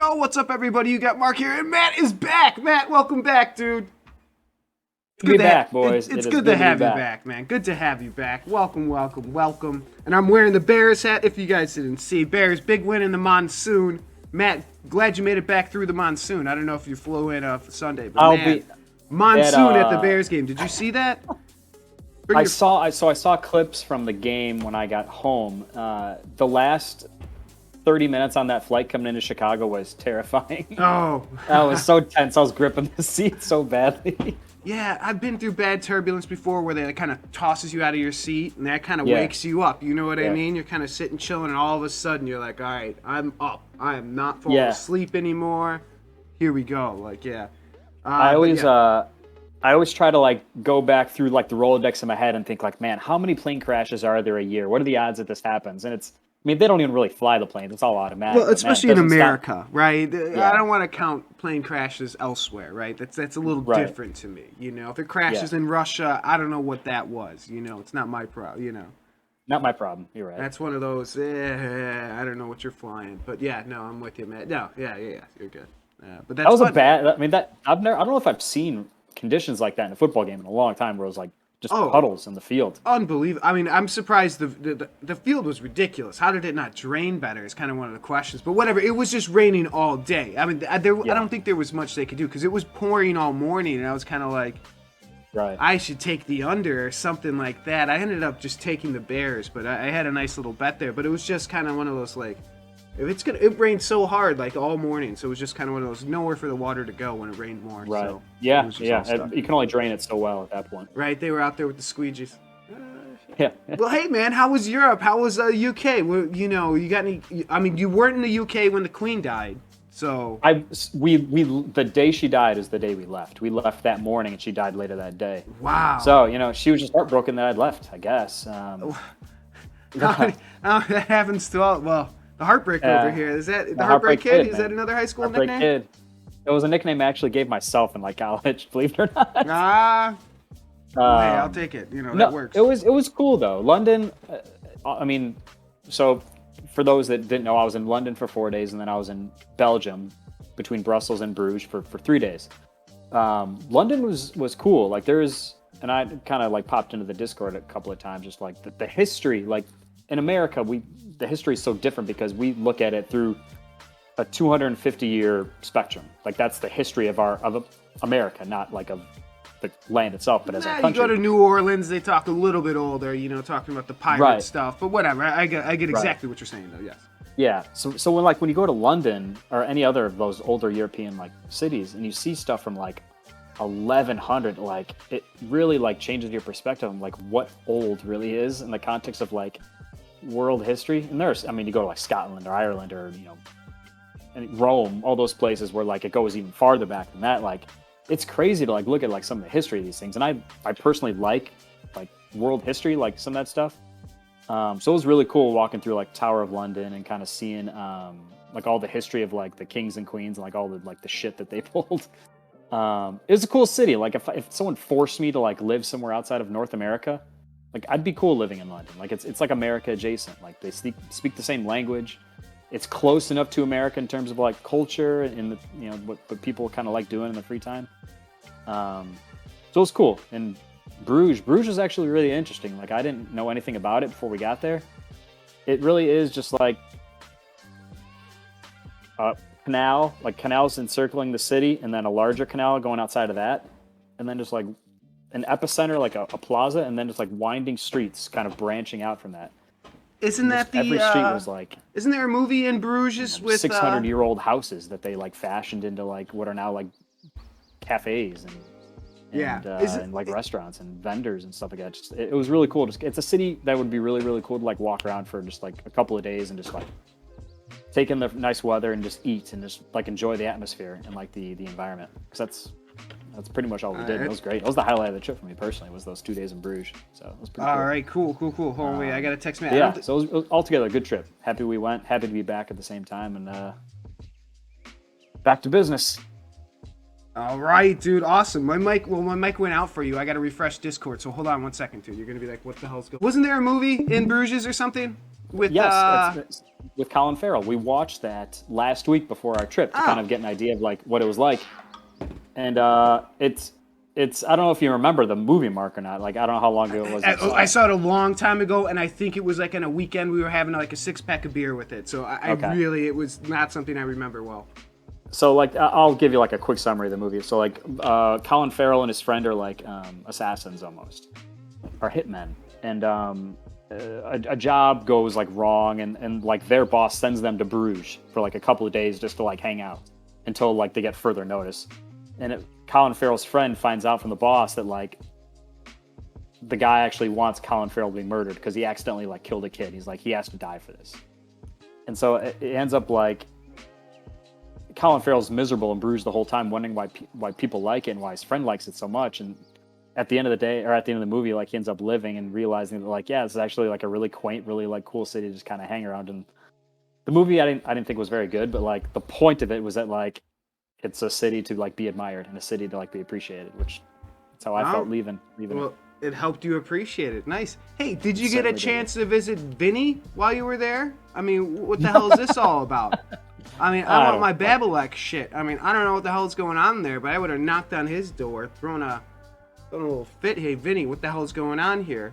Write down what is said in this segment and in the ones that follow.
Oh, what's up, everybody? You got Mark here, and Matt is back. Matt, welcome back, dude. Good to be back, boys. It's good to have you back, man. Good to have you back. Welcome, welcome, welcome. And I'm wearing the Bears hat. If you guys didn't see, Bears big win in the monsoon. Matt, glad you made it back through the monsoon. I don't know if you flew in Sunday, but monsoon at the Bears game. Did you see that? I saw clips from the game when I got home. The last 30 minutes on that flight coming into Chicago was terrifying. Oh, that was so tense. I was gripping the seat so badly. Yeah, I've been through bad turbulence before where they kind of tosses you out of your seat and that kind of wakes you up. You know what I mean? You're kind of sitting chilling and all of a sudden you're like, all right, I'm up. I am not falling asleep anymore. Here we go. Like, I always try to like go back through like the Rolodex in my head and think like, man, how many plane crashes are there a year? What are the odds that this happens? And I mean, they don't even really fly the planes. It's all automatic. Well, especially in America, right? Yeah. I don't want to count plane crashes elsewhere, right? That's a little different to me. You know, if it crashes in Russia, I don't know what that was. You know, it's not my problem. You know, not my problem. You're right. That's one of those. I don't know what you're flying, but no, I'm with you, man. No, yeah, you're good. But that was a bad. I mean, I don't know if I've seen conditions like that in a football game in a long time, where it was like just puddles in the field. Unbelievable. I mean, I'm surprised the field was ridiculous. How did it not drain better is kind of one of the questions. But whatever, it was just raining all day. I mean, I don't think there was much they could do because it was pouring all morning, and I was kind of like, I should take the under or something like that. I ended up just taking the Bears, but I had a nice little bet there. But it was just kind of one of those like, it rained so hard like all morning, so it was just kind of one of those nowhere for the water to go when it rained more. Right. So yeah. You can only drain it so well at that point. Right. They were out there with the squeegees. Yeah. Well, hey man, how was Europe? How was UK? Well, you know, you got any? I mean, you weren't in the UK when the Queen died, so we the day she died is the day we left. We left that morning, and she died later that day. Wow. So you know, she was just heartbroken that I'd left. I guess. That happens to all. Well. The Heartbreak over here. Is that the Heartbreak Kid? Is that another high school nickname? Kid. It was a nickname I actually gave myself in like college, believe it or not. Hey, I'll take it. You know, that works. It was cool though. London, I mean, so for those that didn't know, I was in London for 4 days and then I was in Belgium between Brussels and Bruges for 3 days. London was cool. Like and I kind of like popped into the Discord a couple of times, just like the history, like in America, the history is so different because we look at it through a 250-year spectrum. Like that's the history of America, not like of the land itself, but as a country. You go to New Orleans, they talk a little bit older, you know, talking about the pirate stuff. But whatever, I get exactly what you're saying, though. Yes. Yeah. So when you go to London or any other of those older European like cities, and you see stuff from like 1100, like it really like changes your perspective on like what old really is in the context of like world history. And you go to like Scotland or Ireland or, you know, and Rome, all those places where like it goes even farther back than that. Like it's crazy to like look at like some of the history of these things. And I personally like world history, like some of that stuff. So it was really cool walking through like Tower of London and kind of seeing like all the history of like the kings and queens and like all the like the shit that they pulled. It was a cool city. Like if someone forced me to like live somewhere outside of North America, like I'd be cool living in London. Like it's like America adjacent. Like they speak the same language. It's close enough to America in terms of like culture and the, you know, what people kind of like doing in their free time. So it was cool. And Bruges is actually really interesting. Like I didn't know anything about it before we got there. It really is just like a canal, like canals encircling the city, and then a larger canal going outside of that, and then just like an epicenter, like a plaza, and then just like winding streets kind of branching out from that. Isn't that every street was like? Isn't there a movie in Bruges with 600-year-old houses that they like fashioned into like what are now like cafes and like restaurants and vendors and stuff like that. It was really cool. It's a city that would be really, really cool to like walk around for just like a couple of days and just like take in the nice weather and just eat and just like enjoy the atmosphere and like the environment. Because that's pretty much all we did. It was great. It was the highlight of the trip for me personally, was those 2 days in Bruges. So it was pretty cool. All right, cool. Hold on, wait, I got to text Matt. Yeah, so it was altogether a good trip. Happy we went. Happy to be back at the same time and back to business. All right, dude. Awesome. My mic went out for you. I got to refresh Discord. So hold on 1 second, dude. You're going to be like, what the hell's going on? Wasn't there a movie in Bruges or something? With it's with Colin Farrell. We watched that last week before our trip to kind of get an idea of like what it was like. And it's I don't know if you remember the movie, Mark, or not. Like, I don't know how long ago it was. I saw it a long time ago, and I think it was like on a weekend we were having like a 6-pack of beer with it. So I really, it was not something I remember well. So like, I'll give you like a quick summary of the movie. So like, Colin Farrell and his friend are like assassins almost, or hitmen, and a job goes like wrong, and like their boss sends them to Bruges for like a couple of days just to like hang out until like they get further notice. And Colin Farrell's friend finds out from the boss that like the guy actually wants Colin Farrell to be murdered because he accidentally like killed a kid. He's like, he has to die for this. And so it ends up like Colin Farrell's miserable and bruised the whole time, wondering why people like it and why his friend likes it so much. And at the end of the day, or at the end of the movie, like he ends up living and realizing that like, yeah, this is actually like a really quaint, really like cool city to just kind of hang around. And the movie I didn't think was very good, but like the point of it was that like it's a city to like be admired and a city to like be appreciated, which that's how I felt leaving. Well, it helped you appreciate it. Nice. Hey, did you get a chance to visit Vinny while you were there? I mean, what the hell is this all about? I mean, I want my Babylek shit. I mean, I don't know what the hell is going on there, but I would have knocked on his door, thrown a little fit. Hey, Vinny, what the hell is going on here?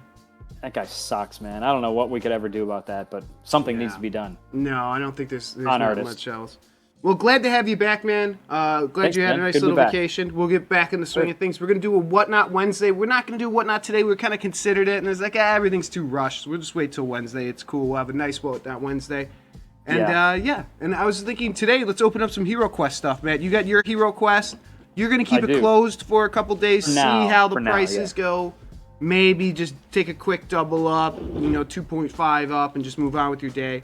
That guy sucks, man. I don't know what we could ever do about that, but something needs to be done. No, I don't think there's not much else. Well, glad to have you back, man. Glad you had a nice little vacation. We'll get back in the swing of things. We're going to do a Whatnot Wednesday. We're not going to do Whatnot today. We kind of considered it, and it's like, everything's too rushed. So we'll just wait till Wednesday. It's cool. We'll have a nice Whatnot Wednesday. And, and I was thinking today, let's open up some Hero Quest stuff, man. You got your Hero Quest. You're going to keep it closed for a couple days, see how the prices go. Maybe just take a quick double up, 2.5 up, and just move on with your day.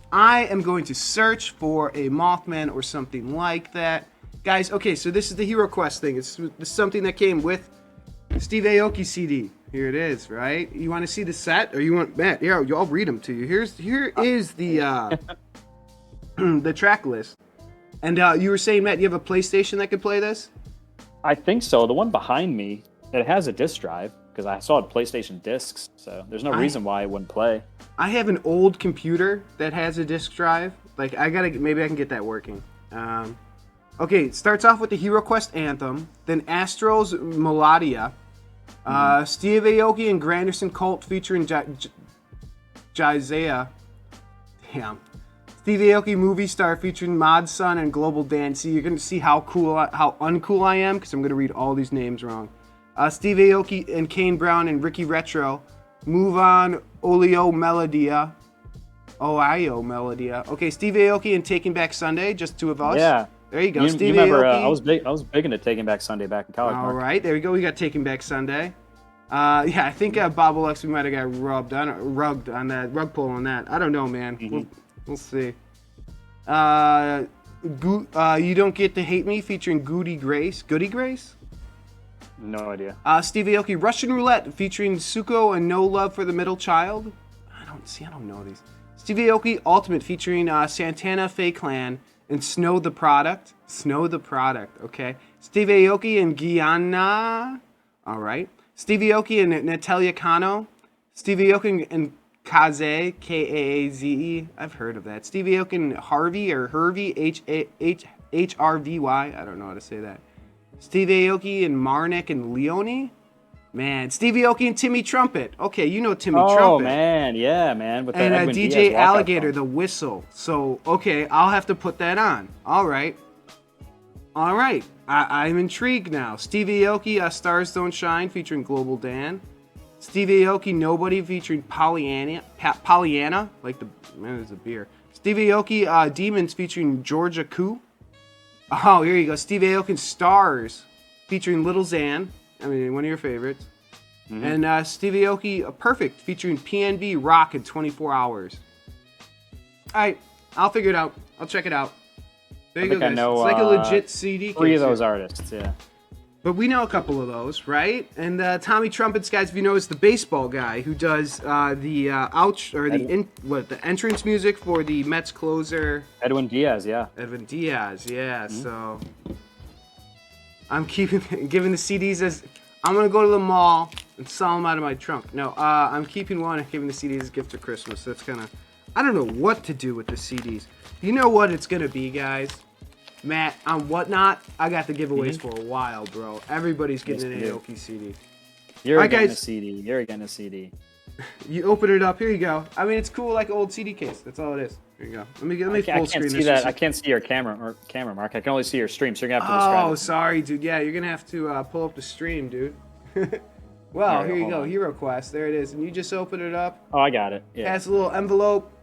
I am going to search for a Mothman or something like that. Guys, okay, so this is the Hero Quest thing. It's something that came with the Steve Aoki CD. Here it is, right? You want to see the set? Or you want... Matt, yeah, I'll read them to you. Here is the the track list. And you were saying, Matt, you have a PlayStation that could play this? I think so. The one behind me, it has a disc drive. Because I saw PlayStation discs, so there's no reason why it wouldn't play. I have an old computer that has a disc drive. Like, maybe I can get that working. Okay, it starts off with the Hero Quest anthem, then Astro's Melodia, Steve Aoki and Granderson Cult featuring Jizaya. Damn. Steve Aoki Movie Star featuring Mod Sun and Global Dance. See, you're going to see how uncool I am, because I'm going to read all these names wrong. Steve Aoki and Kane Brown and Ricky Retro. Move On, Olio Melodia. Ohio Melodia. Okay, Steve Aoki and Taking Back Sunday, just two of us. Yeah. There you go. Steve you remember, Aoki. I was big into Taking Back Sunday back in college. All right, there we go. We got Taking Back Sunday. I think Bob Alexi might have got rugged on that, rug pull on that. I don't know, man. Mm-hmm. We'll see. You Don't Get to Hate Me featuring Goody Grace. Goody Grace? No idea. Steve Aoki, Russian Roulette featuring Suko and No Love for the Middle Child. I don't know these. Steve Aoki, Ultimate featuring Santana, Faye Clan, and Snow the Product. Snow the Product, okay. Steve Aoki and Guyana. All right. Steve Aoki and Natalia Cano. Steve Aoki and Kaze, Kaaze. I've heard of that. Steve Aoki and Harvey, or Hervey, Hrvy. I don't know how to say that. Steve Aoki and Marnik and Leone? Man, Steve Aoki and Timmy Trumpet. Okay, you know Timmy Trumpet. Oh, man. Yeah, man. With and DJ Alligator, the whistle. So, okay, I'll have to put that on. All right. I'm intrigued now. Steve Aoki, Stars Don't Shine, featuring Global Dan. Steve Aoki, Nobody, featuring Pollyanna. Like there's a beer. Steve Aoki, Demons, featuring Georgia Koo. Oh, here you go. Steve Aoki, Stars, featuring Little Xan. I mean, one of your favorites. Mm-hmm. And Steve Aoki, Perfect, featuring PNB Rock in 24 Hours. All right, I'll figure it out. I'll check it out. There you go, guys. It's like a legit CD. 3 of those artists, yeah. But we know a couple of those, right? And Tommy Trumpets, guys, if you know, is the baseball guy who does the entrance music for the Mets closer. Edwin Diaz, yeah. Mm-hmm. So I'm giving the CDs as I'm gonna go to the mall and sell them out of my trunk. No, I'm keeping one and giving the CDs as a gift for Christmas. That's kind of. I don't know what to do with the CDs. You know what it's gonna be, guys? Matt, on Whatnot, I got the giveaways for a while, bro. Everybody's getting an Aoki CD. You're getting a CD. You're getting a CD. You open it up. Here you go. I mean, it's cool like an old CD case. That's all it is. Here you go. Let me full screen this. I can't see your camera, Mark. I can only see your stream, so you're gonna have to describe it. Oh, sorry, dude. Yeah, you're gonna have to pull up the stream, dude. Well, here you go. Hero Quest. There it is. And you just open it up. Oh, I got it. Yeah. It has a little envelope.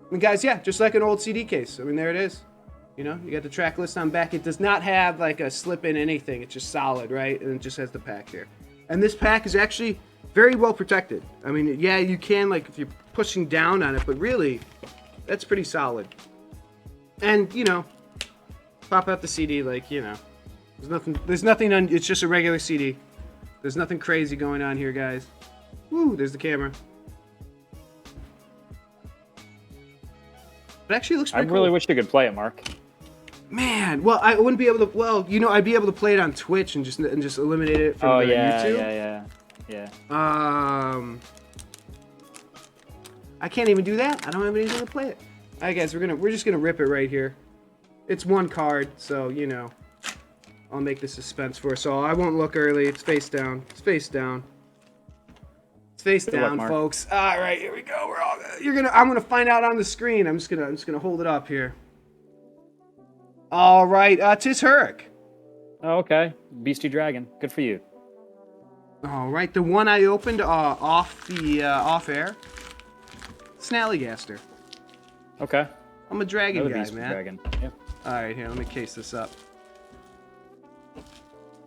I mean, guys, yeah, just like an old CD case. I mean, there it is. You know, you got the track list on back. It does not have like a slip in anything. It's just solid, right? And it just has the pack here. And this pack is actually very well protected. I mean, yeah, you can like if you're pushing down on it, but really, that's pretty solid. And you know, pop out the CD, like you know, there's nothing it's just a regular CD. There's nothing crazy going on here, guys. Woo, there's the camera. It actually looks pretty cool. I really wish you could play it, Mark. Man, well, I wouldn't be able to. Well, you know, I'd be able to play it on Twitch and just eliminate it from YouTube. Yeah. I can't even do that. I don't have anything to play it. All right, guys, we're just gonna rip it right here. It's one card, so you know, I'll make the suspense for us all. I won't look early. It's face down. It's face down. It's face down, folks. All right, here we go. I'm gonna find out on the screen. I'm just gonna hold it up here. All right, tis Hurrick. Oh, okay. Beastie Dragon. Good for you. All right, the one I opened off air. Snallygaster. Okay. I'm a dragon Another guy, Beastie man. Dragon. Yeah. All right, here, let me case this up.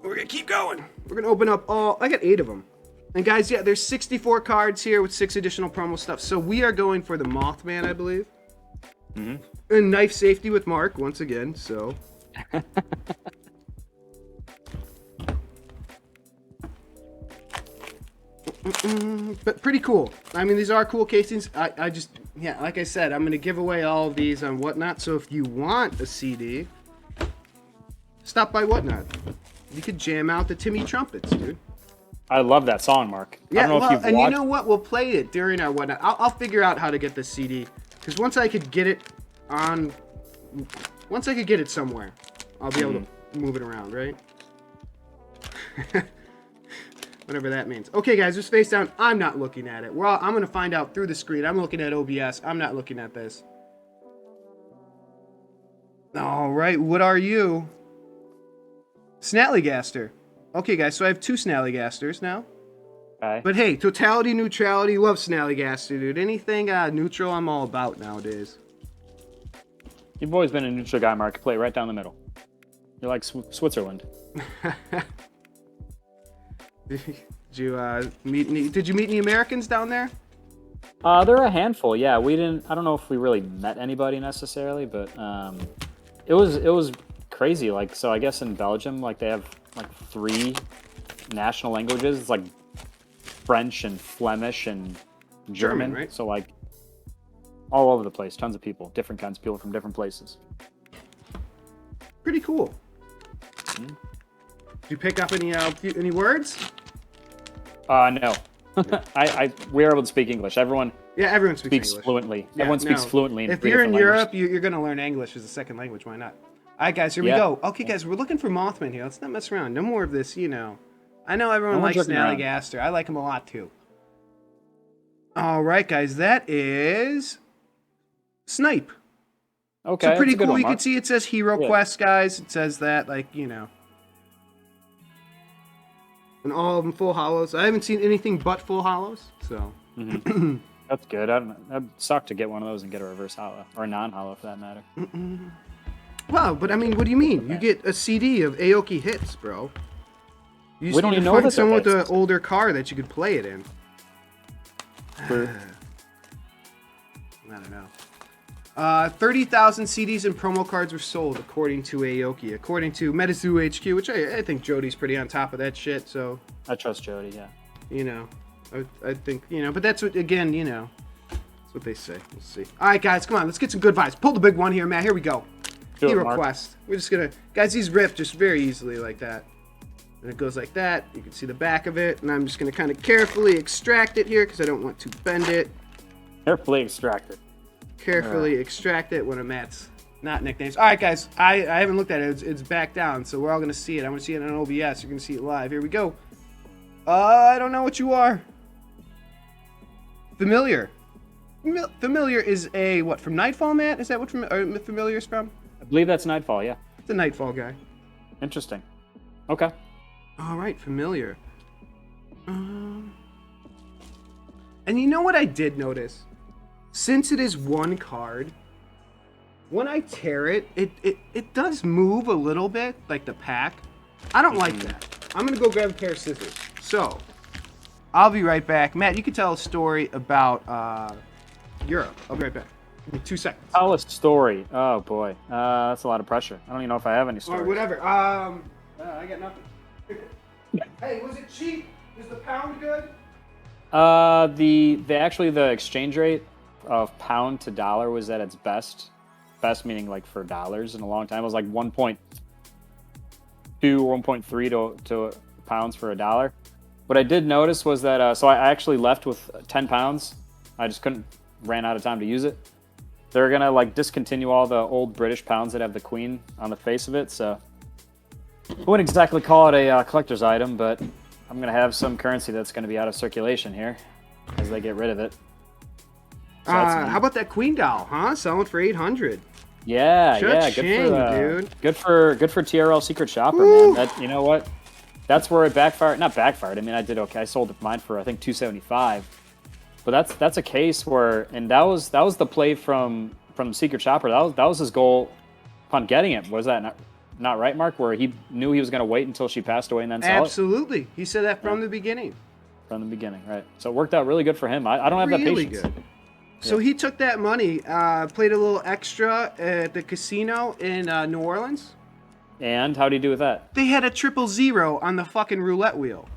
We're gonna keep going. We're gonna open up all. I got 8 of them. And guys, yeah, there's 64 cards here with 6 additional promo stuff. So we are going for the Mothman, I believe. Mm-hmm. And knife safety with Mark once again. So. But pretty cool. I mean, these are cool casings. I just, yeah, like I said, I'm going to give away all of these on Whatnot. So if you want a CD, stop by Whatnot. You could jam out the Timmy Trumpets, dude. I love that song, Mark. Yeah, I don't know if you've and watched... you know what? We'll play it during our Whatnot. I'll figure out how to get the CD. Because once I could get it somewhere, I'll be able to move it around, right? Whatever that means. Okay, guys, just face down. I'm not looking at it. I'm going to find out through the screen. I'm looking at OBS. I'm not looking at this. All right, what are you? Snallygaster. Okay, guys, so I have 2 Snallygasters now. Okay. But hey, totality, neutrality, love Snallygaster, dude. Anything neutral, I'm all about nowadays. You've always been a neutral guy, Mark. Play right down the middle. You're like Switzerland. Did you meet any Americans down there? There are a handful. Yeah, we didn't. I don't know if we really met anybody necessarily, but it was crazy. Like, so I guess in Belgium, like they have like 3 national languages. It's like French and Flemish and German, right? So like all over the place, tons of people, different kinds of people from different places. Pretty cool. Mm-hmm. Did you pick up any words? No. We are able to speak English. Everyone speaks English. Fluently. Yeah, Everyone speaks fluently in if 3 you're in different Europe, languages. you're going to learn English as a second language. Why not? All right, guys, here we go. Okay, guys, we're looking for Mothman here. Let's not mess around. No more of this, you know. I know everyone likes Snallygaster. I like him a lot, too. All right, guys, that is Snipe. Okay, so pretty cool. One, you can see it says Hero Quest, guys. It says that, like, you know. And all of them full hollows. I haven't seen anything but full hollows, so. Mm-hmm. That's good. I'd suck to get one of those and get a reverse hollow, or a non-hollow for that matter. Well, but I mean, what do you mean? You get a CD of Aoki hits, bro. You we don't even know that someone with an older car that you could play it in. True. I don't know. 30,000 CDs and promo cards were sold, according to Aoki. According to MetaZoo HQ, which I think Jody's pretty on top of that shit, so... I trust Jody, yeah. You know, I think, you know, but that's what, again, you know, that's what they say. We'll see. All right, guys, come on, let's get some good vibes. Pull the big one here, Matt. Here we go. Hero Quest. We're just gonna... Guys, these rip just very easily like that. And it goes like that. You can see the back of it, and I'm just gonna kind of carefully extract it here, because I don't want to bend it. Carefully extracted. carefully extract it when a Matt's not nicknames. All right, guys. I haven't looked at it. It's back down, so we're all gonna see it. I'm gonna see it on OBS. You're gonna see it live. Here we go. I don't know what you are. Familiar. Familiar is a what from Nightfall, Matt? Is that what Familiar is from? I believe that's Nightfall. Yeah. The Nightfall guy. Interesting. Okay. All right, Familiar. And you know what I did notice? Since it is one card, when I tear it, it does move a little bit, like the pack. I don't like that. I'm gonna go grab a pair of scissors. So, I'll be right back. Matt, you can tell a story about Europe. I'll be right back. Give me 2 seconds. Tell a story. Oh boy, that's a lot of pressure. I don't even know if I have any stories. Or whatever. I got nothing. Hey, was it cheap? Is the pound good? The exchange rate of pound to dollar was at its best. Best meaning like for dollars in a long time. It was like 1.2 or 1.3 to pounds for a dollar. What I did notice was that so I actually left with 10 pounds. I just ran out of time to use it. They're gonna like discontinue all the old British pounds that have the queen on the face of it. So I wouldn't exactly call it a collector's item, but I'm going to have some currency that's going to be out of circulation here as they get rid of it. So how about that Queen doll, huh? Selling for 800. Yeah, Cha-ching, good for TRL Secret Shopper, man. That, you know what? That's where it backfired. Not backfired. I mean, I did okay. I sold mine for I think $275. But that's a case where, and that was the play from Secret Shopper. That was his goal upon getting it. Was that not right, Mark? Where he knew he was going to wait until she passed away and then sell it? Absolutely. He said that from the beginning. From the beginning, right. So it worked out really good for him. I don't have that patience. Good. So he took that money, played a little extra at the casino in New Orleans. And how did he do with that? They had a 000 on the fucking roulette wheel.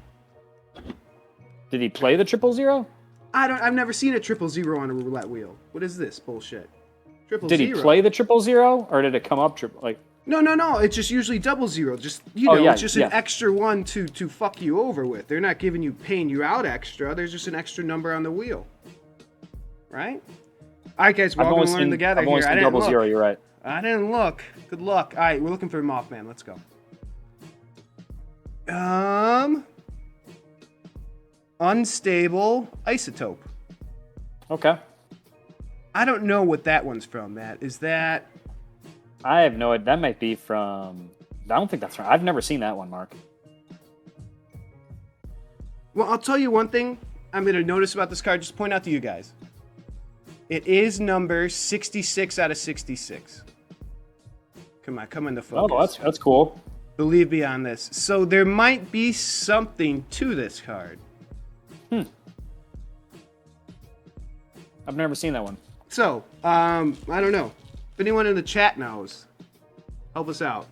Did he play the 000? I've never seen a 000 on a roulette wheel. What is this bullshit? 000. Did he play the 000 or did it come up like? No. It's just usually 00. Just it's just an extra one to fuck you over with. They're not paying you out extra. There's just an extra number on the wheel, right? All right, guys, we're all gonna learn together here. I didn't look. 00. You're right. I didn't look. Good luck. All right, we're looking for Mothman. Let's go. Unstable isotope. Okay. I don't know what that one's from, Matt. Is that? I have no idea. That might be from... I don't think that's right. I've never seen that one, Mark. Well, I'll tell you one thing I'm going to notice about this card. Just point out to you guys. It is number 66 out of 66. Come on, the focus. Oh, that's cool. Believe me on this. So there might be something to this card. I've never seen that one. So, I don't know. If anyone in the chat knows, help us out.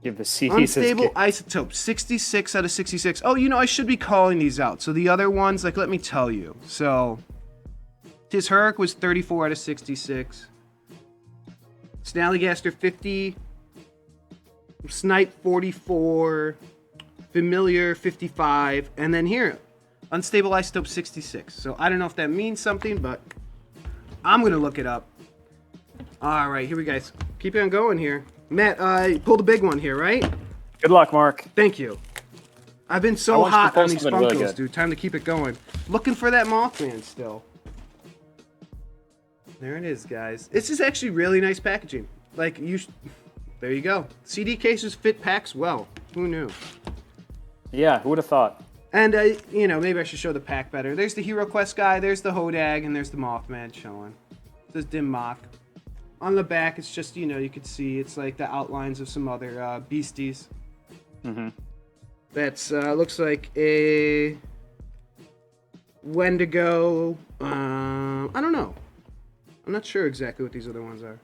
Give the C. Unstable isotope, 66 out of 66. Oh, I should be calling these out. So the other ones, let me tell you. So, his Hurric was 34 out of 66. Snallygaster, 50. Snipe, 44. Familiar, 55. And then here, Unstable isotope, 66. So I don't know if that means something, but I'm going to look it up. All right, here we go. Keep on going here. Matt, you pulled a big one here, right? Good luck, Mark. Thank you. I've been so hot on these Funkos, dude. Time to keep it going. Looking for that Mothman still. There it is, guys. This is actually really nice packaging. There you go. CD cases fit packs well. Who knew? Yeah, who would have thought? And, maybe I should show the pack better. There's the Hero Quest guy, there's the Hodag, and there's the Mothman showing. There's Dim Mock. On the back, it's just, you could see it's like the outlines of some other beasties. Mm-hmm. That's, looks like a Wendigo. I don't know. I'm not sure exactly what these other ones are.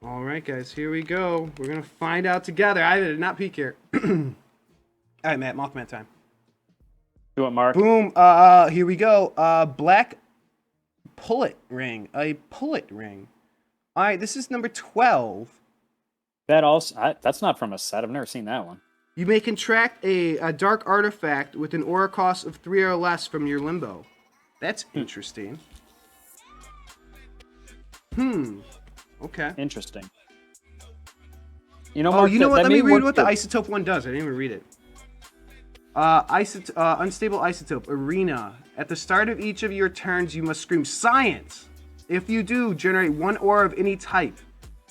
All right, guys, here we go. We're going to find out together. I did not peek here. All right, Matt, Mothman time. Do it, Mark. Boom. Here we go. Black pullet ring. A pullet ring. All right, this is number 12. That's not from a set. I've never seen that one. You may contract a dark artifact with an aura cost of 3 or less from your limbo. That's interesting. Okay. Interesting. You know, Oh, Mark, you know what? that Let me may read work what the good. isotope one does. I didn't even read it. Unstable isotope arena. At the start of each of your turns, you must scream science. If you do, generate 1 aura of any type.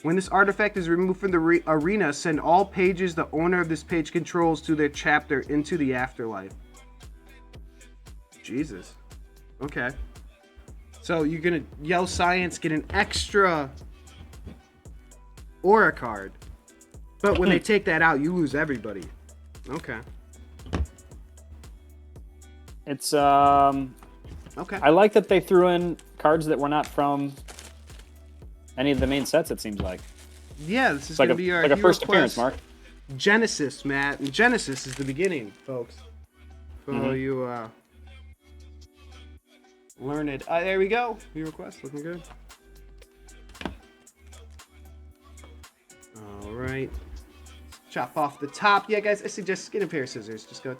When this artifact is removed from the arena, send all pages the owner of this page controls to their chapter into the afterlife. Jesus. Okay. So you're gonna yell science, get an extra aura card. But when they take that out, you lose everybody. Okay. It's Okay. I like that they threw in cards that were not from any of the main sets. It seems like Yeah, this is it's like gonna be our like a Hero first appearance, Quest Mark. Genesis, Matt. And Genesis is the beginning, folks. For you learned. There we go. Hero Quest, looking good. All right. Chop off the top. Yeah, guys, I suggest get a pair of scissors. Just go.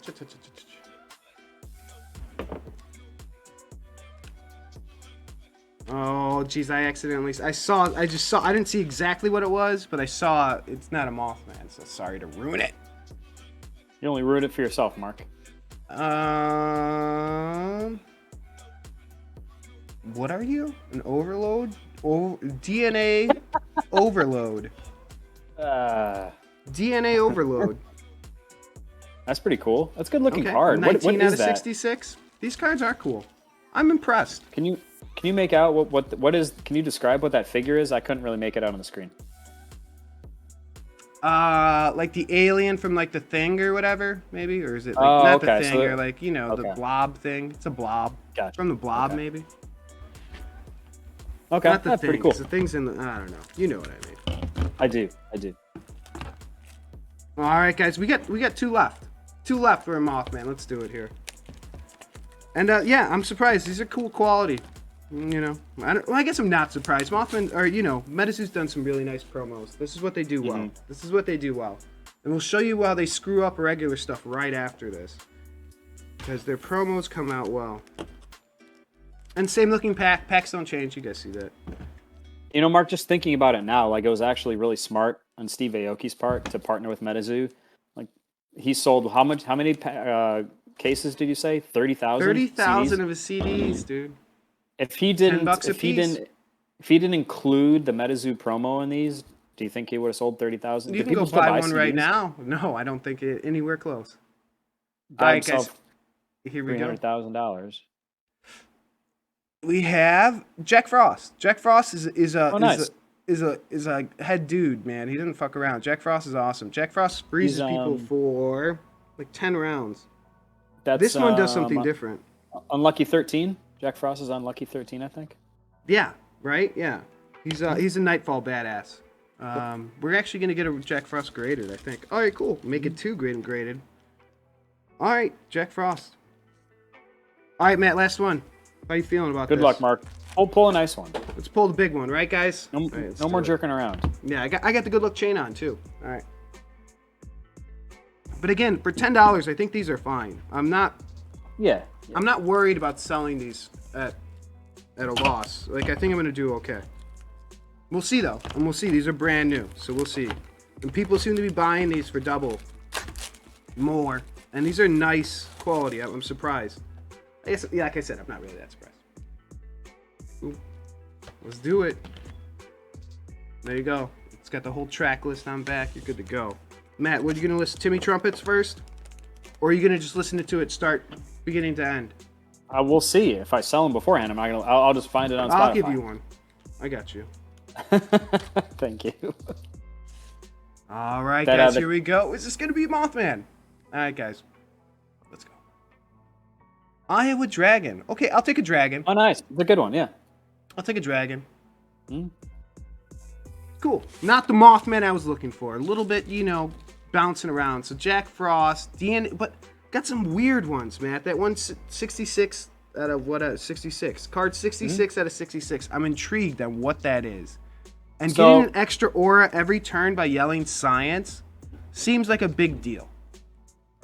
Oh, geez, I didn't see exactly what it was, but I saw it's not a Mothman, so sorry to ruin it. You only ruined it for yourself, Mark. What are you? An overload? DNA overload. DNA overload. That's pretty cool. That's a good looking Okay, card. 19 What out is of that? 66. These cards are cool. I'm impressed. Can you make out what is? Can you describe what that figure is? I couldn't really make it out on the screen. Like the alien from like the Thing or whatever, maybe, or is it like not okay, the Thing so or like the Blob thing? It's a blob. Gotcha. From the Blob, Okay. maybe. Okay, Not the that's Thing. pretty cool. The Thing's in the. I don't know. You know what I mean. I do. All right, guys, we got 2 left. 2 left for a Mothman. Let's do it here. And yeah, I'm surprised. These are cool quality. I guess I'm not surprised. Mothman, or MetaZoo's done some really nice promos. This is what they do well. This is what they do well. And we'll show you how they screw up regular stuff right after this, because their promos come out well. And same looking packs don't change. You guys see that? You know, Mark, just thinking about it now, like it was actually really smart on Steve Aoki's part to partner with MetaZoo. Like he sold how many cases did you say? 30,000. 30,000 of his CDs, dude. If he didn't, $10 a if he piece. didn't include the MetaZoo promo in these, do you think he would have sold 30,000? You can go buy one right now. No, I don't think anywhere close. All right, guys. Here we go. $300,000. We have Jack Frost. Jack Frost is a head dude, man. He doesn't fuck around. Jack Frost is awesome. Jack Frost freezes people for like 10 rounds. This one does something different. Unlucky 13. Jack Frost is Unlucky 13, I think. Yeah, right? Yeah. He's a Nightfall badass. We're actually gonna get a Jack Frost graded, I think. All right, cool. Make it 2 graded. All right, Jack Frost. All right, Matt. Last one. How you feeling about this? Good luck, Mark. Pull a nice one. Let's pull the big one, right, guys? No, right, no more jerking around. Yeah, I got the good luck chain on too. All right. But again, for $10, I think these are fine. I'm not worried about selling these at a loss. Like I think I'm gonna do okay. We'll see though, and we'll see. These are brand new, so we'll see. And people seem to be buying these for double more, and these are nice quality. I'm surprised. I guess, yeah, like I said, I'm not really that surprised. Ooh. Let's do it. There you go. It's got the whole track list on back. You're good to go. Matt, what are you gonna listen to? Timmy Trumpets first, or are you gonna just listen to it start beginning to end? We'll see. If I sell them beforehand, I'm not gonna. I'll just find it on Spotify. I'll give you one. I got you. Thank you. All right, guys. Here we go. Is this gonna be Mothman? All right, guys. Let's go. Iowa Dragon. Okay, I'll take a dragon. Oh, nice. It's a good one. Yeah. I'll take a dragon. Hmm. Cool. Not the Mothman I was looking for. A little bit, bouncing around. So Jack Frost, DNA, but got some weird ones, Matt. That one 66 out of 66. Card 66 out of 66. I'm intrigued on what that is. And getting an extra aura every turn by yelling science seems like a big deal.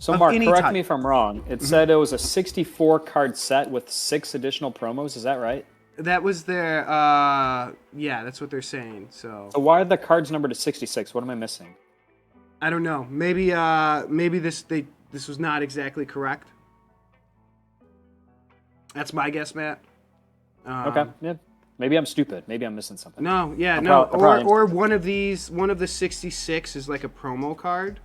So of Mark, any correct type. me if I'm wrong. It said it was a 64 card set with 6 additional promos. Is that right? That was their, yeah, that's what they're saying. So So why are the cards numbered to 66? What am I missing? I don't know. Maybe, maybe this was not exactly correct. That's my guess, Matt. Okay, yeah. Maybe I'm stupid. Maybe I'm missing something. No, yeah, I'm no. probably- Or one of the 66 is like a promo card.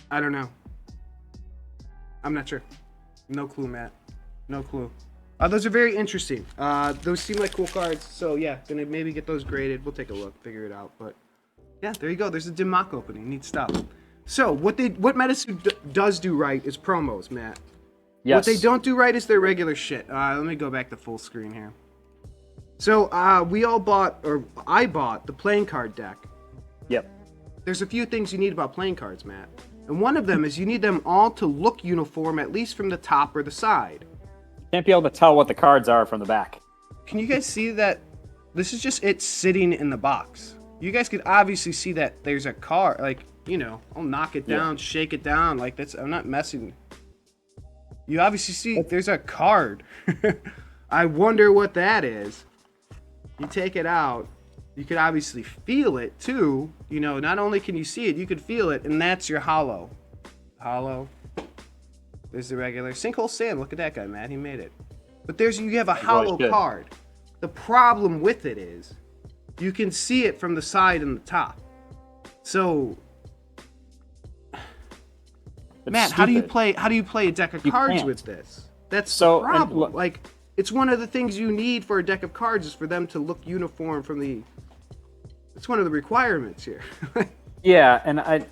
I don't know. I'm not sure. No clue, Matt. No clue. Those are very interesting. Those seem like cool cards. So yeah, gonna maybe get those graded. We'll take a look, figure it out. But yeah, there you go. There's a dim mock opening. Neat stuff. So what MetaZoo does do right is promos, Matt. Yes. What they don't do right is their regular shit. Let me go back to full screen here. So we all bought, or I bought, the playing card deck. Yep. There's a few things you need about playing cards, Matt. And one of them is you need them all to look uniform, at least from the top or the side. Can't be able to tell what the cards are from the back. Can you guys see that? This is just it sitting in the box. You guys could obviously see that there's a card, like, you know, I'll knock it down, shake it down, like that's, I'm not messing. You obviously see there's a card. I wonder what that is. You take it out, you could obviously feel it too. You know, not only can you see it, you could feel it, and that's your hollow. Hollow. There's the regular. Sinkhole Sam, look at that guy, Matt, he made it. But you have a hollow card. The problem with it is, you can see it from the side and the top. So, Matt, how do you play a deck of cards with this? That's the problem. Like, it's one of the things you need for a deck of cards is for them to look uniform from the. It's one of the requirements here. Yeah, and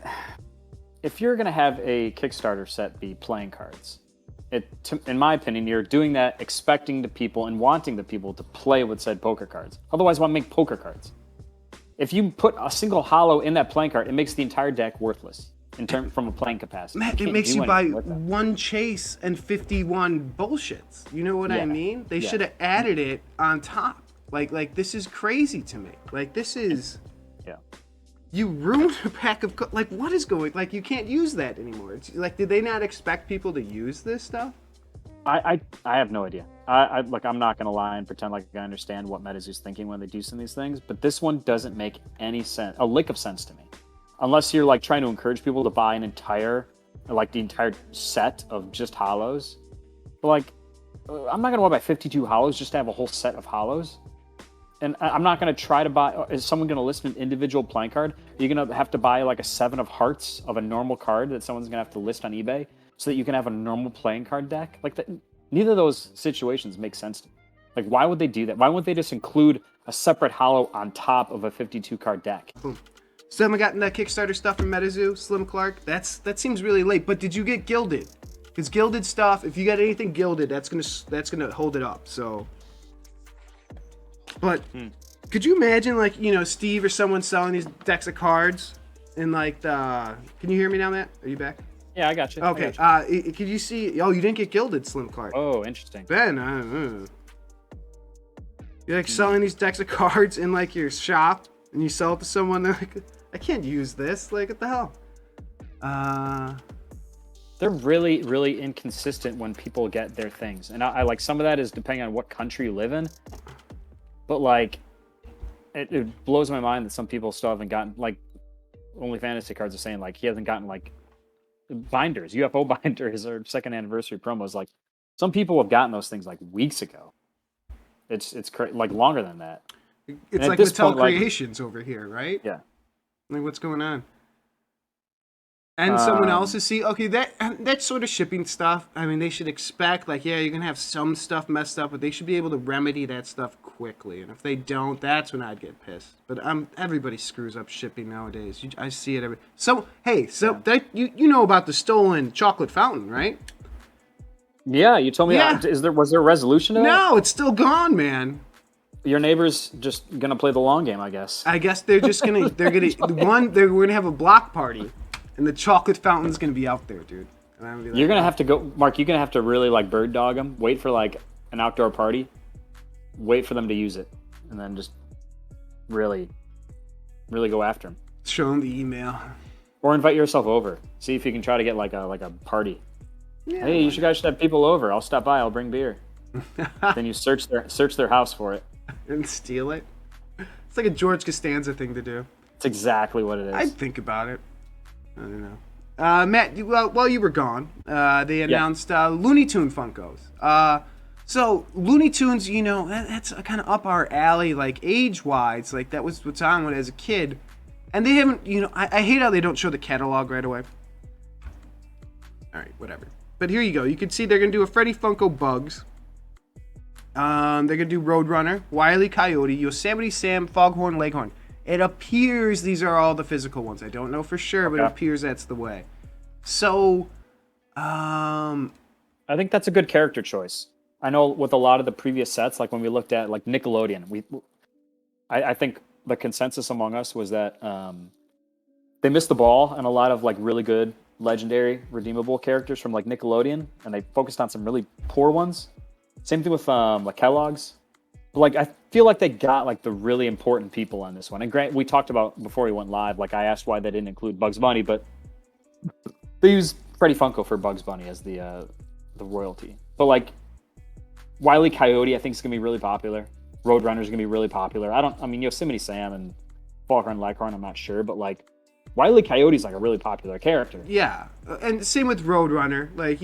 if you're gonna have a Kickstarter set be playing cards, in my opinion, you're doing that expecting the people and wanting the people to play with said poker cards. Otherwise, why make poker cards? If you put a single hollow in that playing card, it makes the entire deck worthless from a playing capacity. Matt, it makes you buy one chase and 51 bullshits. You know what I mean? They should have added it on top. Like this is crazy to me. Like this is. Yeah. You ruined a pack of like what is going? Like you can't use that anymore. It's like did they not expect people to use this stuff? I have no idea. I'm not gonna lie and pretend like I understand what MetaZoo's thinking when they do some of these things, but this one doesn't make any sense, a lick of sense to me, unless you're like trying to encourage people to buy the entire set of just hollows. But like, I'm not gonna want to buy 52 hollows just to have a whole set of hollows. And I'm not going to try to buy. Is someone going to list an individual playing card? Are you going to have to buy like a 7 of hearts of a normal card that someone's going to have to list on eBay so that you can have a normal playing card deck? Like that, neither of those situations make sense to me. Like, why would they do that? Why wouldn't they just include a separate hollow on top of a 52 card deck? Boom. Still haven't gotten that Kickstarter stuff from MetaZoo, Slim Clark. That seems really late. But did you get gilded? Because gilded stuff, if you got anything gilded, that's gonna hold it up. So. But could you imagine, like, you know, Steve or someone selling these decks of cards in like the? Can you hear me now, Matt? Are you back? Yeah, I got you. Okay. Could you see? Oh, you didn't get gilded, Slim Clark. Oh, interesting. Ben, you're like selling these decks of cards in like your shop, and you sell it to someone. They're like, I can't use this. Like, what the hell? They're really, really inconsistent when people get their things, and I like some of that is depending on what country you live in. But like, it blows my mind that some people still haven't gotten, like, Only Fantasy Cards are saying like he hasn't gotten like binders, UFO binders or second anniversary promos. Like some people have gotten those things like weeks ago. It's like longer than that. It's like Mattel Creations over here, right? Yeah. Like what's going on? And someone else is that sort of shipping stuff. I mean, they should expect like, yeah, you're gonna have some stuff messed up, but they should be able to remedy that stuff quickly. And if they don't, that's when I'd get pissed. But everybody screws up shipping nowadays. I see it that you know about the stolen chocolate fountain, right? Yeah, you told me. Yeah. Was there a resolution to it? No, it's still gone, man. Your neighbor's just gonna play the long game, I guess. I guess they're just gonna we're gonna have a block party. And the chocolate fountain's gonna be out there, dude. And I'm gonna be like, you're gonna have to go, Mark. You're gonna have to really like bird dog them. Wait for like an outdoor party. Wait for them to use it, and then just really, really go after them. Show them the email. Or invite yourself over. See if you can try to get like a party. Yeah, hey, guys should have people over. I'll stop by. I'll bring beer. Then you search their house for it and steal it. It's like a George Costanza thing to do. It's exactly what it is. I'd think about it. I don't know. Matt, while you were gone, they announced Looney Tune Funkos. So Looney Tunes, you know, that's kind of up our alley, like age-wise. Like that was what's on with as a kid. And they haven't, you know, I hate how they don't show the catalog right away. All right, whatever. But here you go. You can see they're going to do a Freddy Funko Bugs. They're going to do Roadrunner, Wile E. Coyote, Yosemite Sam, Foghorn Leghorn. It appears these are all the physical ones. I don't know for sure, but it appears that's the way. So, I think that's a good character choice. I know with a lot of the previous sets, like when we looked at like Nickelodeon, I think the consensus among us was that they missed the ball on a lot of like really good legendary redeemable characters from like Nickelodeon, and they focused on some really poor ones. Same thing with like Kellogg's. But like I feel like they got like the really important people on this one. And Grant, we talked about before we went live, like I asked why they didn't include Bugs Bunny, but they used Freddy Funko for Bugs Bunny as the royalty. But like Wile E. Coyote, I think is gonna be really popular. Roadrunner's gonna be really popular. I mean Yosemite Sam and Foghorn Leghorn, I'm not sure, but like Wile E. Coyote's like a really popular character. Yeah, and same with Roadrunner. Like,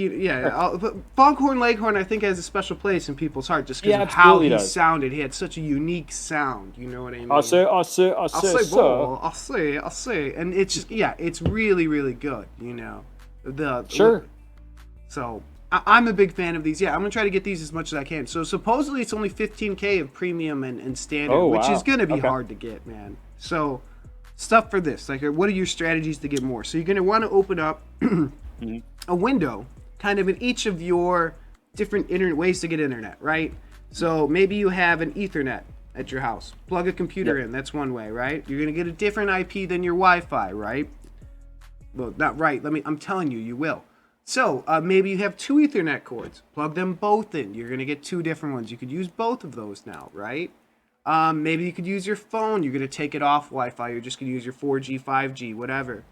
but Foghorn Leghorn, I think, has a special place in people's heart just because of how he sounded. He had such a unique sound. You know what I mean? I'll say, and it's just, it's really, really good. You know, sure. So I'm a big fan of these. Yeah, I'm gonna try to get these as much as I can. So supposedly it's only $15K of premium and standard, which is gonna be hard to get, man. So. Stuff for this, like what are your strategies to get more? So you're going to want to open up a window kind of in each of your different ways to get internet, right? So maybe you have an Ethernet at your house. Plug a computer in, that's one way, right? You're going to get a different IP than your Wi-Fi, right? Well, not right. I'm telling you, you will. So maybe you have two Ethernet cords. Plug them both in. You're going to get two different ones. You could use both of those now, right? Maybe you could use your phone. You're going to take it off Wi-Fi. You're just going to use your 4G, 5G, whatever.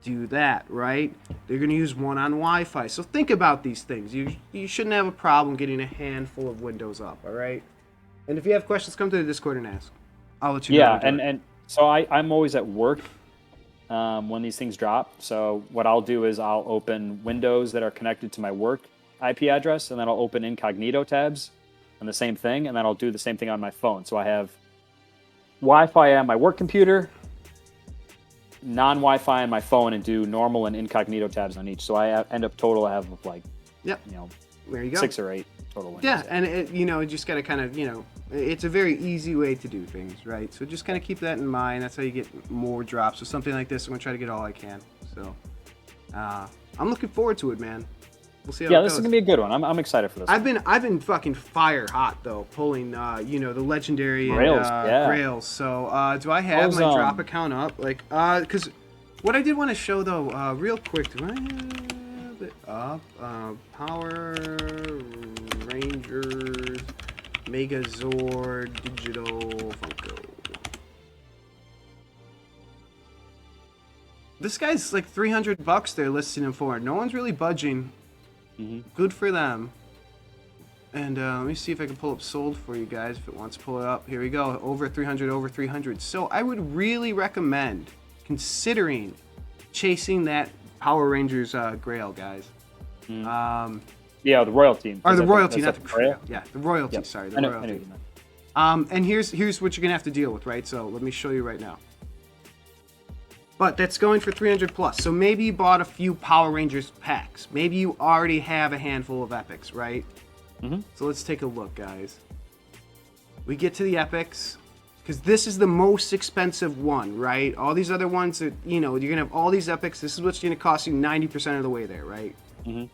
Do that, right? They're going to use one on Wi-Fi. So think about these things. You shouldn't have a problem getting a handful of windows up, all right? And if you have questions, come to the Discord and ask. I'll let you know. Yeah, and so I'm always at work when these things drop. So what I'll do is I'll open windows that are connected to my work IP address, and then I'll open incognito tabs. And the same thing, and then I'll do the same thing on my phone. So I have Wi-Fi on my work computer, non-Wi-Fi on my phone, and do normal and incognito tabs on each. So I end up total I have like, there you go, 6 or 8 total windows. Yeah, and it, just gotta kind of, it's a very easy way to do things, right? So just kind of keep that in mind. That's how you get more drops. So something like this, I'm gonna try to get all I can. So I'm looking forward to it, man. We'll see how it goes. This is gonna be a good one. I'm excited for this. I've been fucking fire hot though, pulling the legendary Grails. So do I have my drop account up? Like because what I did want to show though, real quick, do I have it up? Power Rangers Megazord Digital Funko. This guy's like $300 they're listing him for. No one's really budging. Good for them. And let me see if I can pull up sold for you guys if it wants to pull it up. Here we go. Over 300. So I would really recommend considering chasing that Power Rangers Grail, guys. The royalty. Or the royalty, not the Grail. Yeah, the royalty. Yep. Sorry, the royalty. And here's what you're gonna have to deal with, right? So let me show you right now. But that's going for 300 plus. So maybe you bought a few Power Rangers packs. Maybe you already have a handful of epics, right? So let's take a look, guys. We get to the epics because this is the most expensive one, right? All these other ones that, you're going to have all these epics. This is what's going to cost you 90% of the way there, right?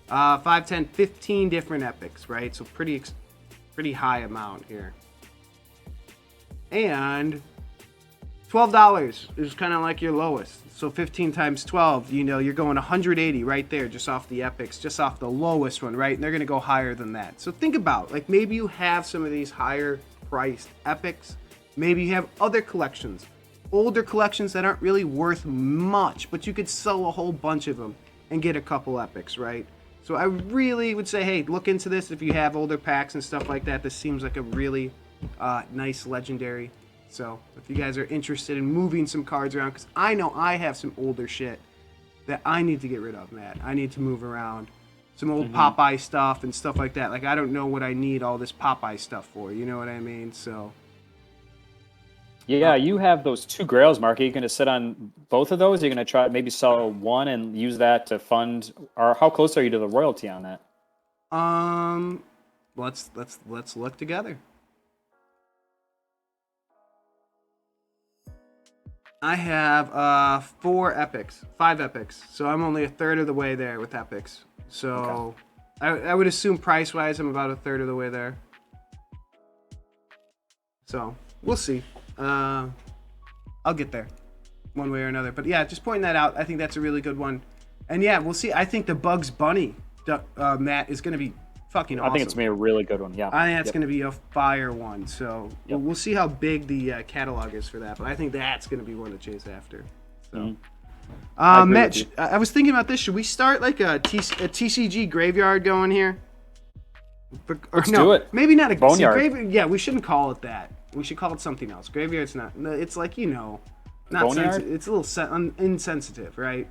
5, 10, 15 different epics, right? So pretty high amount here. And $12 is kind of like your lowest. So 15 times 12, you're going 180 right there just off the epics, just off the lowest one, right? And they're going to go higher than that. So think about, like, maybe you have some of these higher priced epics Maybe you have other collections, older collections that aren't really worth much, but you could sell a whole bunch of them and get a couple epics, right? So I really would say, hey, look into this if you have older packs and stuff like that. This seems like a really nice legendary. So if you guys are interested in moving some cards around, because I know I have some older shit that I need to get rid of, Matt. I need to move around some old Popeye stuff and stuff like that. Like, I don't know what I need all this Popeye stuff for. You know what I mean? So... Yeah, you have those 2 grails, Mark. Are you going to sit on both of those? Are you going to try maybe sell one and use that to fund, or how close are you to the royalty on that? Let's look together. I have 5 epics, so I'm only a third of the way there with epics. So I would assume price-wise, I'm about a third of the way there. So we'll see. I'll get there one way or another, but yeah, just pointing that out. I think that's a really good one, and yeah, we'll see. I think the Bugs Bunny Matt is going to be fucking awesome. I think it's going to be a really good one. Yeah, I think that's going to be a fire one. So we'll see how big the catalog is for that, but I think that's going to be one to chase after. So Matt, I was thinking about this. Should we start like a TCG graveyard going here? Let's do it. Maybe not a boneyard. Graveyard. Yeah, we shouldn't call it that. We should call it something else. Graveyard's not. It's like, not sensitive. It's a little insensitive, right?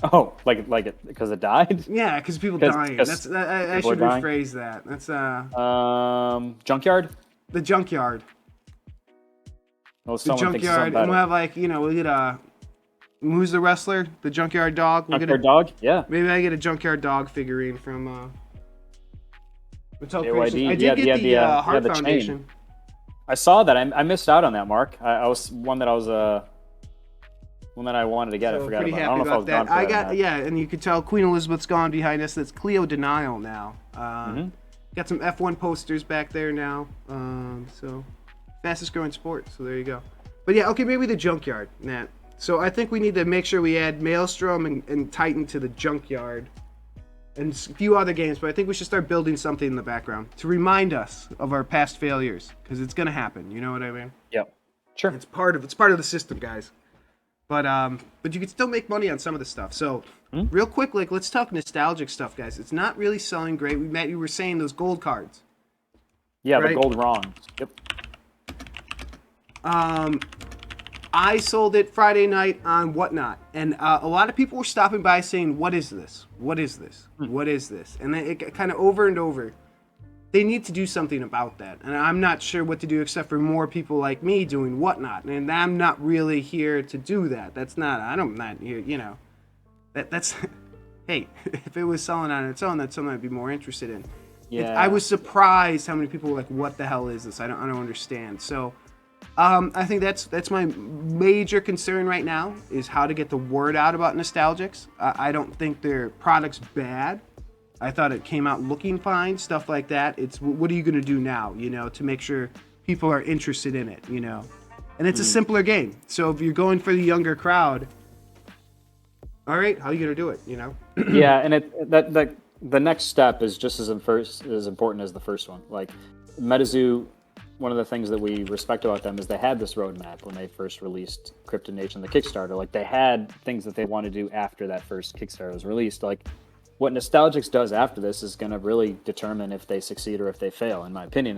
Oh, like it because it died? Yeah, because people dying. I should rephrase that. That's Junkyard. The Junkyard. Oh, the Junkyard, and we'll have we'll get who's the wrestler? The Junkyard Dog. Junkyard Dog. Yeah. Maybe I get a Junkyard Dog figurine from. JYD. I did get the Heart Foundation. Chain. I saw that. I missed out on that, Mark. I was one that I wanted to get. So I forgot pretty about. Happy I don't know about if I was that. And you could tell Queen Elizabeth's gone behind us. That's Cleo Denial now. Got some F1 posters back there now. So fastest growing sport. So there you go. But yeah, okay, maybe the Junkyard, Nat. So I think we need to make sure we add Maelstrom and Titan to the Junkyard. And a few other games, but I think we should start building something in the background to remind us of our past failures, because it's gonna happen. You know what I mean? Yep. Sure. It's part of the system, guys. But you can still make money on some of the stuff. So real quick, let's talk nostalgic stuff, guys. It's not really selling great. Matt, you were saying those gold cards. Yeah, right? The gold wrong. Yep. I sold it Friday night on Whatnot, and a lot of people were stopping by saying, "What is this? What is this? What is this?" And it kind of over and over. They need to do something about that, and I'm not sure what to do except for more people like me doing Whatnot, and I'm not really here to do that. I'm not here. That's. Hey, if it was selling on its own, that's something I'd be more interested in. Yeah. I was surprised how many people were like, "What the hell is this? I don't understand." So. I think that's my major concern right now is how to get the word out about Nostalgics. I don't think their product's bad. I thought it came out looking fine, stuff like that. It's what are you going to do now, to make sure people are interested in it, And it's a simpler game. So if you're going for the younger crowd, all right, how are you going to do it, Yeah, and the next step is just as important as the first one. Like MetaZoo, one of the things that we respect about them is they had this roadmap when they first released Cryptid Nation, the Kickstarter. Like they had things that they want to do after that first Kickstarter was released. Like what Nostalgics does after this is going to really determine if they succeed or if they fail, in my opinion.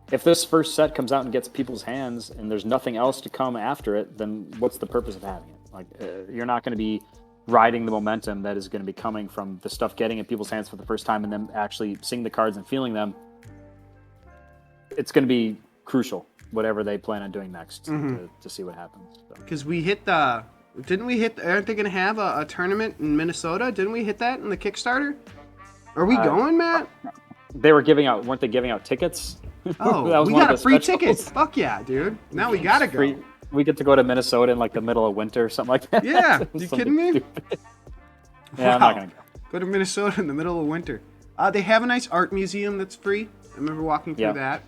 If this first set comes out and gets people's hands and there's nothing else to come after it, then what's the purpose of having it? Like you're not going to be riding the momentum that is going to be coming from the stuff getting in people's hands for the first time and then actually seeing the cards and feeling them. It's going to be crucial, whatever they plan on doing next, to see what happens. Because we hit aren't they going to have a tournament in Minnesota? Didn't we hit that in the Kickstarter? Are we going, Matt? Weren't they giving out tickets? Oh, we got a free ticket. Fuck yeah, dude. Now we got to go. We get to go to Minnesota in like the middle of winter or something like that. Yeah, you kidding me? Stupid. Yeah, I'm not going to go. Go to Minnesota in the middle of winter. They have a nice art museum that's free. I remember walking through that.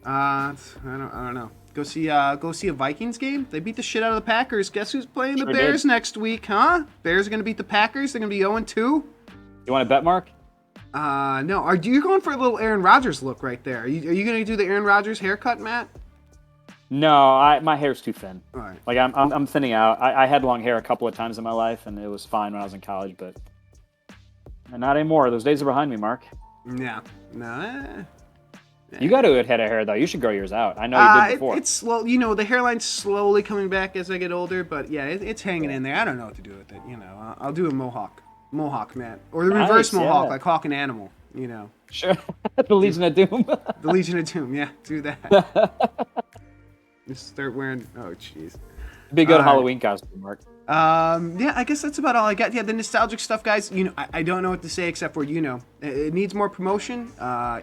I don't know. Go see a Vikings game. They beat the shit out of the Packers. Guess who's playing the Bears next week, huh? Bears are gonna beat the Packers. They're gonna be 0-2. You want to bet, Mark? No. Are you going for a little Aaron Rodgers look right there? Are you gonna do the Aaron Rodgers haircut, Matt? No, my hair's too thin. All right. Like I'm thinning out. I had long hair a couple of times in my life, and it was fine when I was in college, but not anymore. Those days are behind me, Mark. Yeah. No. You got a good head of hair though. You should grow yours out. I know you did before. It's slow. You know, the hairline's slowly coming back as I get older, but yeah, it's hanging in there. I don't know what to do with it. You know, I'll do a mohawk, man, or the reverse mohawk, like Hawk and Animal. You know. Sure. The Legion of Doom. The Legion of Doom. Yeah, do that. Just start wearing. Oh, jeez. Be a good Halloween costume, Mark. Yeah, I guess that's about all I got. Yeah, the nostalgic stuff, guys. You know, I don't know what to say except for, you know, it needs more promotion.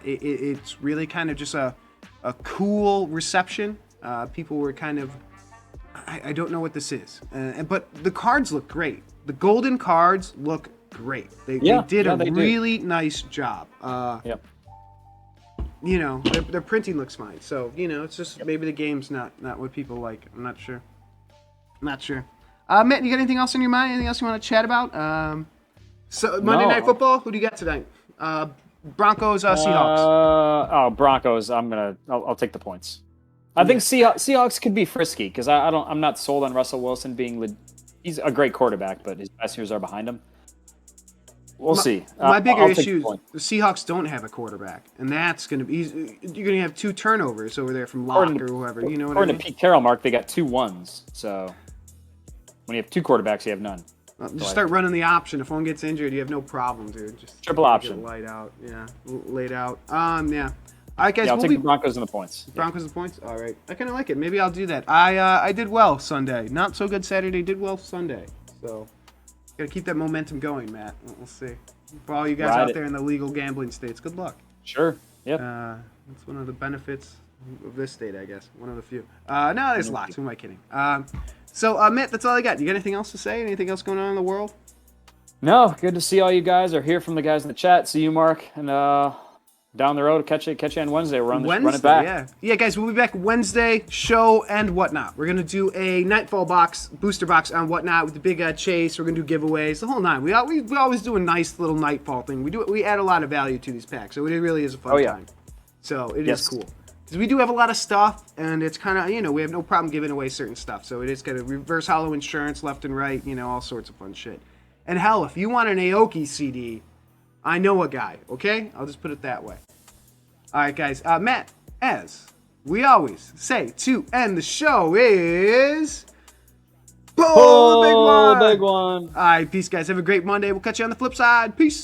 It's really kind of just a cool reception. People were kind of, I don't know what this is, but the cards look great. The golden cards look great. They did a really nice job. Yep. You know, their printing looks fine. So, you know, it's just maybe the game's not what people like. I'm not sure. Matt, you got anything else on your mind? Anything else you want to chat about? So Monday Night Football. Who do you got tonight? Broncos, Seahawks. Broncos. I'll take the points. I think Seahawks could be frisky because I'm not sold on Russell Wilson being. He's a great quarterback, but his best years are behind him. We'll see. My bigger issue is the Seahawks don't have a quarterback, and that's going to be. You're going to have 2 turnovers over there from Locke or whoever. You know what I mean? According to Pete Carroll, Mark, they got 2 1s. So when you have 2 quarterbacks, you have none. Just start running the option. If one gets injured, you have no problem, dude. Just triple option. Light out. Yeah, laid out. Yeah. All right, guys. Yeah, I'll take the Broncos and the points. Broncos and the points? All right. I kind of like it. Maybe I'll do that. I did well Sunday. Not so good Saturday. Did well Sunday. So got to keep that momentum going, Matt. We'll see. For all you guys out there in the legal gambling states, good luck. Sure. Yep. That's one of the benefits of this state, I guess. One of the few. No, there's lots. Who am I kidding? So, Matt, that's all I got. You got anything else to say? Anything else going on in the world? No. Good to see all you guys, or hear from the guys in the chat. See you, Mark, and down the road, catch you on Wednesday. We're run it back. Yeah, guys, we'll be back Wednesday, show and whatnot. We're gonna do a Nightfall box, booster box on whatnot with the big chase. We're gonna do giveaways, the whole 9. We always do a nice little Nightfall thing. We add a lot of value to these packs, so it really is a fun time. So it is cool. Because we do have a lot of stuff, and it's kind of, you know, we have no problem giving away certain stuff. So it is kind of reverse hollow insurance left and right, you know, all sorts of fun shit. And hell, if you want an Aoki CD, I know a guy, okay? I'll just put it that way. All right, guys. Matt, as we always say to end the show is... Pull the big one! All right, peace, guys. Have a great Monday. We'll catch you on the flip side. Peace.